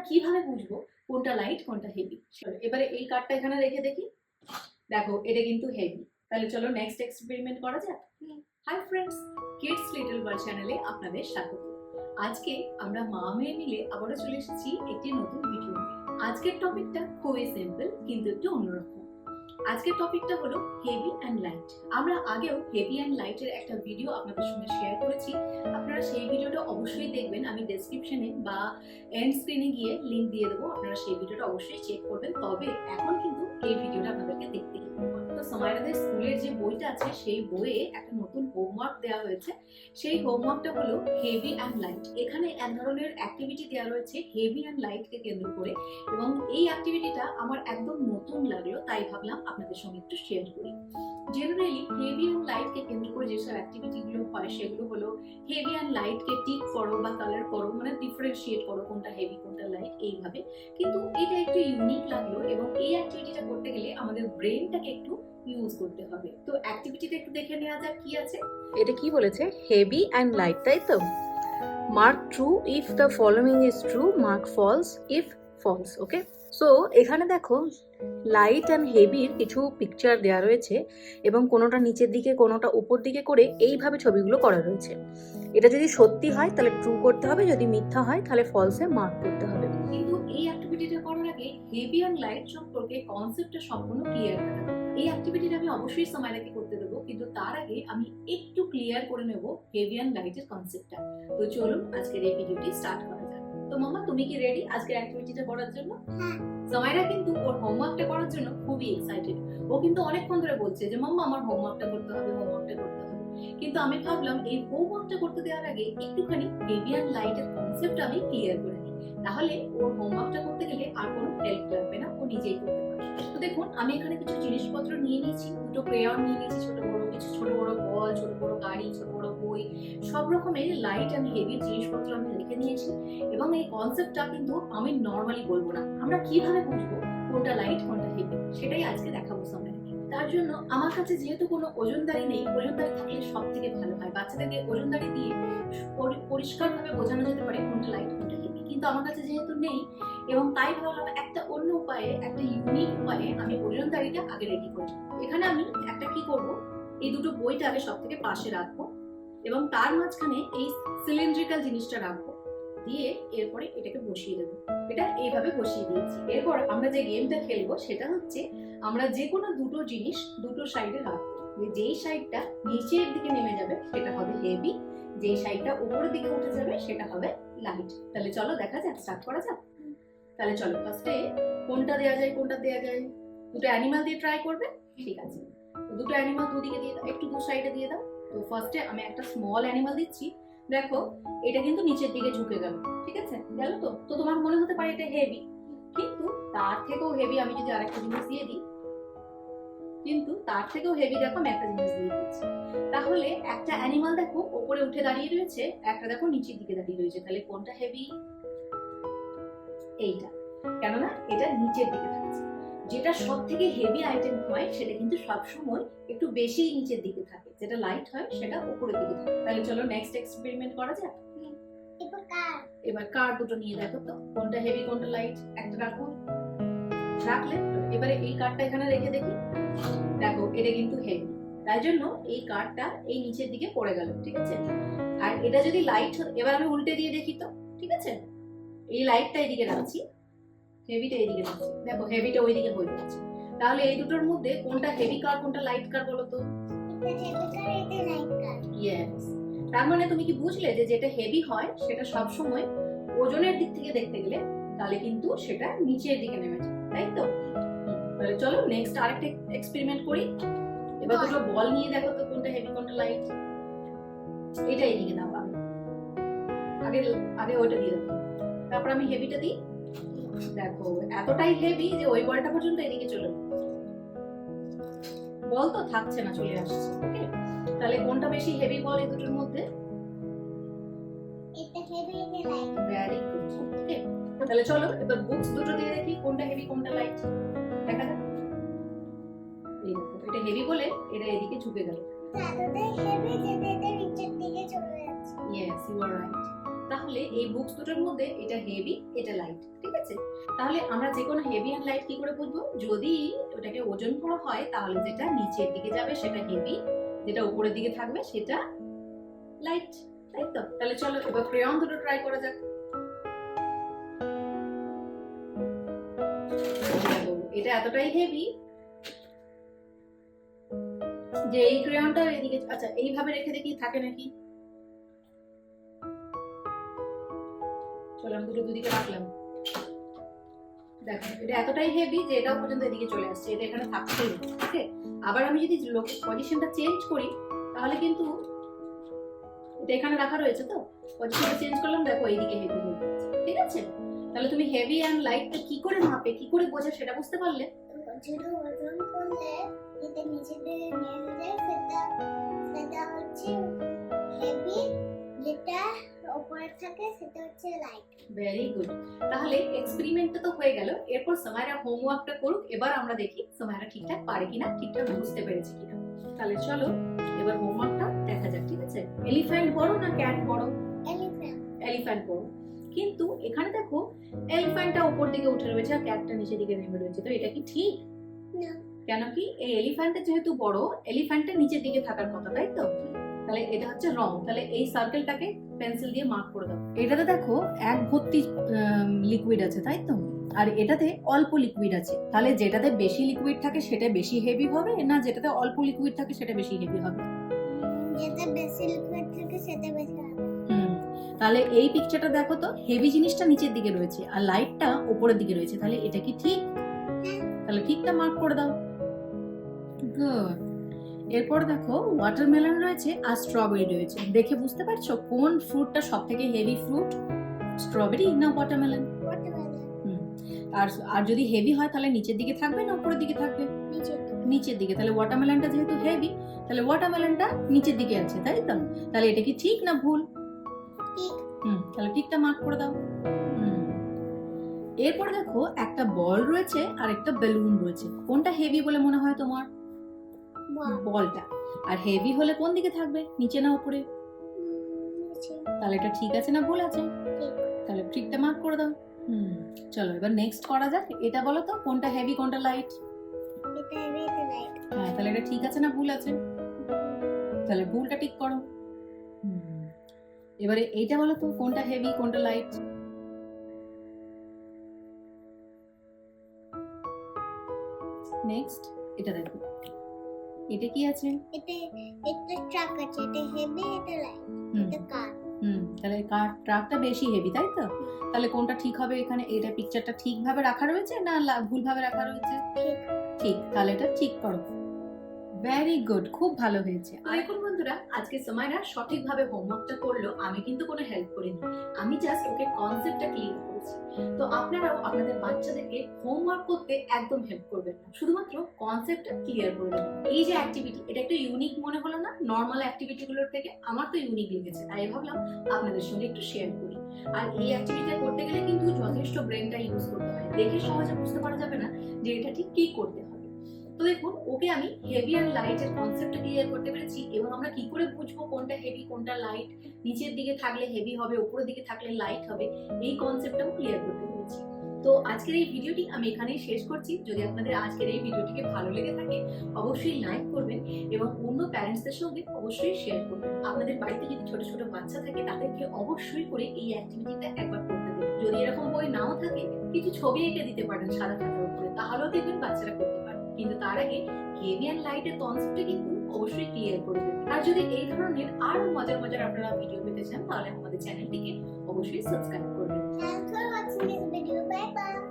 কিভাবে বুঝবো কোনটা লাইট কোনটা হেভি? এবারে এই কার্ডটা এখানে রেখে দেখি। দেখো এটা কিন্তু হেভি। তাহলে চলো নেক্সট এক্সপেরিমেন্ট করা যাক। Hi friends, kids little world চ্যানেলে আপনাদের স্বাগত। আজকে আমরা মা মেয়ে মিলে আবারও চলে এসেছি একটি নতুন ভিডিও নিয়ে। আজকের টপিকটা খুবই সিম্পল কিন্তু একটু অন্যরকম। আজকের টপিকটা হলো হেভি অ্যান্ড লাইট। আমরা আগেও হেভি অ্যান্ড লাইটের একটা ভিডিও আপনাদের সঙ্গে শেয়ার করেছি। আপনারা সেই ভিডিওটা অবশ্যই দেখবেন, আমি ডেসক্রিপশনে বা এন্ড স্ক্রিনে গিয়ে লিংক দিয়ে দেবো, আপনারা সেই ভিডিওটা অবশ্যই চেক করবেন। তবে এখন কিন্তু এই ভিডিওটা আপনাদেরকে দেখতে হবে। তো সামাইরাদের স্কুলের যে বইটা আছে সেই বইয়ে একটা নতুন হোমওয়ার্ক দেওয়া হয়েছে। সেই হোমওয়ার্কটা হলো হেভি অ্যান্ড লাইট। এখানে এক ধরনের অ্যাক্টিভিটি দেওয়া রয়েছে হেভি অ্যান্ড লাইটকে কেন্দ্র করে, এবং এই অ্যাক্টিভিটিটা আমার একদম নতুন লাগলো, তাই ভাবলাম আপনাদের সঙ্গে একটু শেয়ার করি। জেনারেলি হেভি অ্যান্ড লাইটকে কেন্দ্র করে যেসব অ্যাক্টিভিটিগুলো হয় সেগুলো হলো হেভি অ্যান্ড লাইটকে টিক করো বা কালার করো, মানে ডিফারেন্সিয়েট করো কোনটা হেভি কোনটা লাইট এইভাবে। কিন্তু এটা একটু ইউনিক লাগলো, এবং এই অ্যাক্টিভিটিটা করতে গেলে আমাদের ব্রেনটাকে একটু ইউজ করতে হবে। তো অ্যাক্টিভিটিটা একটু দেখে নেওয়া যাক কি আছে। এটা কি বলেছে, হেভি অ্যান্ড লাইট, তাই তো? Mark true if the following is true, mark false if false. Okay, so এখানে দেখো লাইট অ্যান্ড হেভির কিছু পিকচার দেওয়া রয়েছে, এবং কোনোটা নিচের দিকে কোনোটা উপর দিকে করে এইভাবে ছবিগুলো করা রয়েছে। এটা যদি সত্যি হয় তাহলে ট্রু করতে হবে, যদি মিথ্যা হয় তাহলে ফলসে মার্ক করতে হবে। কিন্তু এই অ্যাক্টিভিটিটা করার আগে হেভি অ্যান্ড লাইট সম্পর্কে কনসেপ্টটা সম্পূর্ণ ক্লিয়ার থাকা। এই অ্যাক্টিভিটিটা আমি অবশ্যই সামাইরাকে করতে দেবো, কিন্তু তার আগে আমি একটু ক্লিয়ার করে নেব হেভি অ্যান্ড লাইটের কনসেপ্টটা। তো চলুন আজকের এই ভিডিওটি স্টার্ট করা যাক। তো মামা, তুমি কি রেডি আজকের অ্যাক্টিভিটিটা করার জন্য? হ্যাঁ। সামাইরা কিন্তু ওর হোমওয়ার্কটা করার জন্য খুবই এক্সাইটেড। ও কিন্তু অনেকক্ষণ ধরে বলছে যে মাম্মা আমার হোমওয়ার্কটা করতে হবে, হোমওয়ার্কটা করতে হবে। কিন্তু আমি ভাবলাম এই হোমওয়ার্কটা করতে দেওয়ার আগে একটুখানি হেভি অ্যান্ড লাইটের কনসেপ্টটা আমি ক্লিয়ার করে নিই, তাহলে ওর হোমওয়ার্কটা করতে গেলে আর কোনো হেল্প লাগবে না, ও নিজেই করতে পারবে। তো দেখুন আমি এখানে কিছু জিনিসপত্র নিয়ে নিয়েছি, দুটো ক্রেয়ন নিয়ে নিয়েছি, ছোট বড় কিছু, ছোট বড় বল, ছোট বড় গাড়ি, ছোট বড় বই, সব রকমের লাইট অ্যান্ড হেভি জিনিসপত্র আমি রেখে নিয়েছি। এবং এই কনসেপ্টটা কিন্তু আমি নর্মালি বলবো না, আমরা কিভাবে বুঝবো কোনটা লাইট কোনটা হেভি সেটাই আজকে দেখাবো সামনে। তার জন্য আমার কাছে যেহেতু কোনো ওজনদারি নেই, ওজনদারি থাকলে সব থেকে ভালো হয়, বাচ্চাদেরকে ওজনদারি দিয়ে পরিষ্কারভাবে বোঝানো যেতে পারে কোনটা লাইট কোনটা হেভি। কিন্তু আমার কাছে যেহেতু নেই, এবং তাই ভাবলাম একটা অন্য উপায়ে, একটা ইউনিক উপায়ে আমি ওজনদারিটা আগে রেডি করি। এখানে আমি একটা কি করব, এই দুটো বইটা আগে সব থেকে পাশে রাখবো, এবং তার মাঝখানে এই সিলিন্ড্রিক্যাল জিনিসটা রাখবো, দিয়ে এরপরে এটাকে বসিয়ে দেবো। এটা এইভাবে বসিয়ে দিয়েছি। এরপর আমরা যে গেমটা খেলবো সেটা হচ্ছে আমরা যে কোনো দুটো জিনিস দুটো সাইডে রাখবো। যেই সাইডটা নিচের দিকে নেমে যাবে সেটা হবে হেভি, যেই সাইডটা উপরের দিকে উঠে যাবে সেটা হবে লাইট। তাহলে চলো দেখা যাক, স্টার্ট করা যাক। তাহলে চলো ফার্স্টে কোনটা দেওয়া যায়, কোনটা দেওয়া যায়, দুটো অ্যানিমাল দিয়ে ট্রাই করবে, ঠিক আছে? দুটো অ্যানিমাল দুদিকে দিয়ে দাও, একটু দু সাইডে দিয়ে দাও। তো ফার্স্টে আমি একটা স্মল অ্যানিমাল দিচ্ছি। দেখো এটা কিন্তু নিচের দিকে ঝুঁকে গেল, ঠিক আছে? গেল তো? তো তোমার মনে হতে পারে এটা হেভি, কিন্তু তার থেকেও হেভি আমি যদি আরেকটা জিনিস দিয়ে দিই, কিন্তু তার থেকেও হেভি দেখো আমি একটা জিনিস দিয়ে দিচ্ছি, তাহলে একটা অ্যানিমাল দেখো উপরে উঠে দাঁড়িয়ে রয়েছে, একটা দেখো নিচের দিকে দাঁড়িয়ে রয়েছে। তাহলে কোনটা হেভি? এইটা, কেননা এটা নিচের দিকে থাকছে। যেটা সব থেকে হেভি আইটেম হয় সেটা কিন্তু সবসময় একটু বেশি নিচের দিকে থাকে, যেটা লাইট হয় সেটা উপরের দিকে থাকে। তাহলে চলো নেক্সট এক্সপেরিমেন্ট করা যাক। এবার কার দুটো নিয়ে দেখো তো কোনটা হেভি কোনটা লাইট, একটা রাখো, রাখলে এবারে এই কার্ডটা এখানে রেখে দেখি। দেখো এটা কিন্তু হেভি, তাই জন্য এই কার্ডটা এই নিচের দিকে পড়ে গেল, ঠিক আছে? আর এটা যদি লাইট, এবার আমি উল্টে দিয়ে দেখি তো, ঠিক আছে? এই লাইটটা এদিকে রাখছি, হেভিটা এইদিকে রাখছি, দেখো হেভিটা ওইদিকে হয়ে যাচ্ছে। তাহলে এই দুটোর মধ্যে কোনটা হেভি কার কোনটা লাইট কার বলো তো? ইয়েস, তার মানে তুমি কি বুঝলে যে যেটা হেভি হয় সেটা সব সময় ওজনের দিক থেকে দেখতে গেলে তাহলে কিন্তু সেটা নিচের দিকে নেমে যায়, তাই তো? তাহলে চলো নেক্সট আরেকটা এক্সপেরিমেন্ট করি। এবার দুটো বল নিয়ে দেখো তো কোনটা হেভি কোনটা লাইট। এটা এইদিকে দাও, আগে আগে ওইটা দিয়ে দাও, তারপর আমি হেভিটা দিই। দেখো এতটাই হেভি যে ওই বলটা পর্যন্ত এদিকে চলে, বল তো থাকছে না, চলে আসছে। ওকে, তাহলে কোনটা বেশি হেভি বল এই দুটোর মধ্যে? এটা হেভি, এটা লাইট। Very good. ওকে, তাহলে চলো এবার বুকস দুটো দিয়ে দেখি কোনটা হেভি কোনটা লাইট, দেখা যাক। এই দেখো এটা হেভি বলে এটা এদিকে ঝুঁকে গেল, এতটাই হেভি যে এটা নিচের দিকে চলে যাচ্ছে। Yes, you are right. তাহলে এই বুকস দুটোর মধ্যে এটা হেভি, এটা লাইট, ঠিক আছে? তাহলে আমরা যে কোনো হেভি এন্ড লাইট কি করে বুঝবো? যদি ওটাকে ওজন করা হয় তাহলে যেটা নিচের দিকে যাবে সেটা হেভি, যেটা উপরের দিকে থাকবে সেটা লাইট, তাই তো? তাহলে চলো এবার ক্রেয়ন দুটো ট্রাই করা যাক। এটা এতটাই হেভি যে এই ক্রেয়নটা এদিকে, আচ্ছা এইভাবে রেখে দেখি থাকে নাকি। চলো আমি দুটো দুদিকে রাখলাম। দেখো এটা এতটাই হেভি যে এটাও পর্যন্ত এদিকে চলে আসছে, এটা এখানে থাকছেই, ওকে? আবার আমি যদি পজিশনটা চেঞ্জ করি তাহলে কিন্তু এটা এখানে রাখা রয়েছে, তো পজিশনটা চেঞ্জ করলাম, দেখো এইদিকে হেভি হয়ে যাচ্ছে, ঠিক আছে? তাহলে তুমি হেভি এন্ড লাইটটা কি করে মাপে, কি করে বোঝে সেটা বুঝতে পারলে? যেটা ওজন করলে যেটা নিচের দিকে নিয়ে যায় সেটা হচ্ছে হেভি, যেটা উপরে থাকে সেটা হচ্ছে লাইট। Very good. তাহলে এক্সপেরিমেন্টটা তো হয়ে গেল, এরপর সামাইরা হোমওয়ার্কটা করুক। এবার আমরা দেখি সামাইরা ঠিকঠাক পারে কিনা, ঠিকঠাক বুঝতে পেরেছে কিনা। তাহলে চলো এবার হোমওয়ার্কটা দেখা যাক, ঠিক আছে? এলিফ্যান্ট বড় না ক্যাট বড়? এলিফ্যান্ট। এলিফ্যান্ট বড়, কিন্তু এখানে দেখো এলিফ্যান্টটা উপর দিকে উঠে রয়েছে আর ক্যাটটা নিচের দিকে নেমে রয়েছে, তো এটা কি ঠিক? না। কেন কি? এই এলিফ্যান্টটা যেহেতু বড়, এলিফ্যান্টটা নিচের দিকে থাকার কথা, তাই তো? তাহলে এটা হচ্ছে রং। তাহলে এই সার্কেলটাকে পেন্সিল দিয়ে মার্ক করে দাও। এটাতে দেখো এক ভর্তি লিকুইড আছে, তাই তো? আর এটাতে অল্প লিকুইড আছে। তাহলে যেটাতে বেশি লিকুইড থাকে সেটা বেশি হেভি হবে, না যেটাতে অল্প লিকুইড থাকে সেটা বেশি হেভি হবে? যেটা বেশি লিকুইড থাকে সেটা বেশি হবে। তাহলে এই পিকচারটা দেখো তো, হেভি জিনিসটা নিচের দিকে রয়েছে আর লাইটটা উপরের দিকে রয়েছে, তাহলে এটা কি ঠিক? তাহলে ঠিকটা মার্ক করে দাও। গুড। এরপর দেখো ওয়াটারমেলন রয়েছে আর স্ট্রবেরি রয়েছে, দেখে বুঝতে পারছো কোন ফ্রুটটা সবথেকে হেভি ফ্রুট? স্ট্রবেরি না ওয়াটারমেলন? আর যদি হেভি হয় তাহলে নিচের দিকে থাকবে না উপরের দিকে থাকবে? নিচের দিকে। তাহলে ওয়াটারমেলনটা যেহেতু হেভি, তাহলে ওয়াটারমেলনটা নিচের দিকে আছে, তাই তো? তাহলে এটা কি ঠিক না ভুল? ঠিক। তাহলে ঠিকটা মার্ক করে দাও। এরপর দেখো একটা বল রয়েছে আর একটা বেলুন রয়েছে, কোনটা হেভি বলে মনে হয় তোমার? বলটা। আর হেভি হলে কোন দিকে থাকবে, নিচে না উপরে? তাহলে এটা ঠিক আছে না ভুল আছে? তাহলে ঠিকটা মার্ক করে দাও। চলো এবার নেক্সট করা যাক। এটা বলো তো কোনটা হেভি কোনটা লাইট? এটা হেভি, এটা লাইট। হ্যাঁ, তাহলে এটা ঠিক আছে না ভুল আছে? তাহলে ভুলটা ঠিক করো। এবারে এইটা বলো তো কোনটা হেভি কোনটা লাইট? নেক্সট এটা দেখো, এটা কি আছে? এটা ট্রাক আছে, এটা হেভি, এটা লাইট, এটা কার। তাহলে কার ট্রাকটা বেশি হেভি, তাই তো? তাহলে কোনটা ঠিক হবে এখানে? এটা পিকচারটা ঠিকভাবে রাখা রয়েছে না ভুলভাবে রাখা রয়েছে? ঠিক। তাহলে এটা ঠিক করো। ভেরি গুড, খুব ভালো হয়েছে। আর এখন বন্ধুরা, আজকে সামাইরা সঠিকভাবে হোমওয়ার্কটা করলো, আমি কিন্তু কোনো হেল্প করিনি, আমি জাস্ট ওকে কনসেপ্টটা ক্লিয়ার করেছি। তো আপনারাও আপনাদের বাচ্চাদেরকে হোমওয়ার্ক করতে একদম হেল্প করবেন না, শুধুমাত্র কনসেপ্টটা ক্লিয়ার করে দেবেন। এই যে অ্যাক্টিভিটি, এটা একটু ইউনিক মনে হলো না নর্মাল অ্যাক্টিভিটিগুলোর থেকে? আমার তো ইউনিক লেগেছে, তাই ভাবলাম আপনাদের সঙ্গে একটু শেয়ার করি। আর এই অ্যাক্টিভিটিটা করতে গেলে কিন্তু যথেষ্ট ব্রেনটা ইউজ করতে হয়, দেখে সহজে বুঝতে পারা যাবে না যে এটা ঠিক কি করতে হবে। তো দেখুন, ওকে আমি হেভি আর লাইটের কনসেপ্টটা ক্লিয়ার করতে পেরেছি, এবং আমরা কি করে বুঝবো কোনটা হেভি কোনটা লাইট, নিচের দিকে থাকলে হেভি হবে উপরের দিকে থাকলে লাইট হবে, এই কনসেপ্টটাও ক্লিয়ার করতে পেরেছি। তো আজকের এই ভিডিওটি আমি এখানেই শেষ করছি। যদি আপনাদের আজকের এই ভিডিওটিকে ভালো লেগে থাকে অবশ্যই লাইক করবেন এবং অন্য প্যারেন্টসদের সঙ্গে অবশ্যই শেয়ার করবেন। আপনাদের বাড়িতে যদি ছোট ছোট বাচ্চা থাকে তাদেরকে অবশ্যই করে এই অ্যাক্টিভিটিটা একবার করতে দেবেন। যদি এরকম বই নাও থাকে, কিছু ছবি এঁকে দিতে পারেন সাদা খাতার উপরে, তাহলেও দেখবেন বাচ্চারা করতে পারে। কিন্তু তার আগে হেভি এন্ড লাইটের কনসেপ্টটা কিন্তু অবশ্যই ক্লিয়ার করে দেবেন। আর যদি এই ধরনের আরো মজার মজার আপনারা ভিডিও পেতে চান তাহলে আমাদের চ্যানেলটিকে অবশ্যই সাবস্ক্রাইব করবেন। Thanks for watching this video. Bye bye.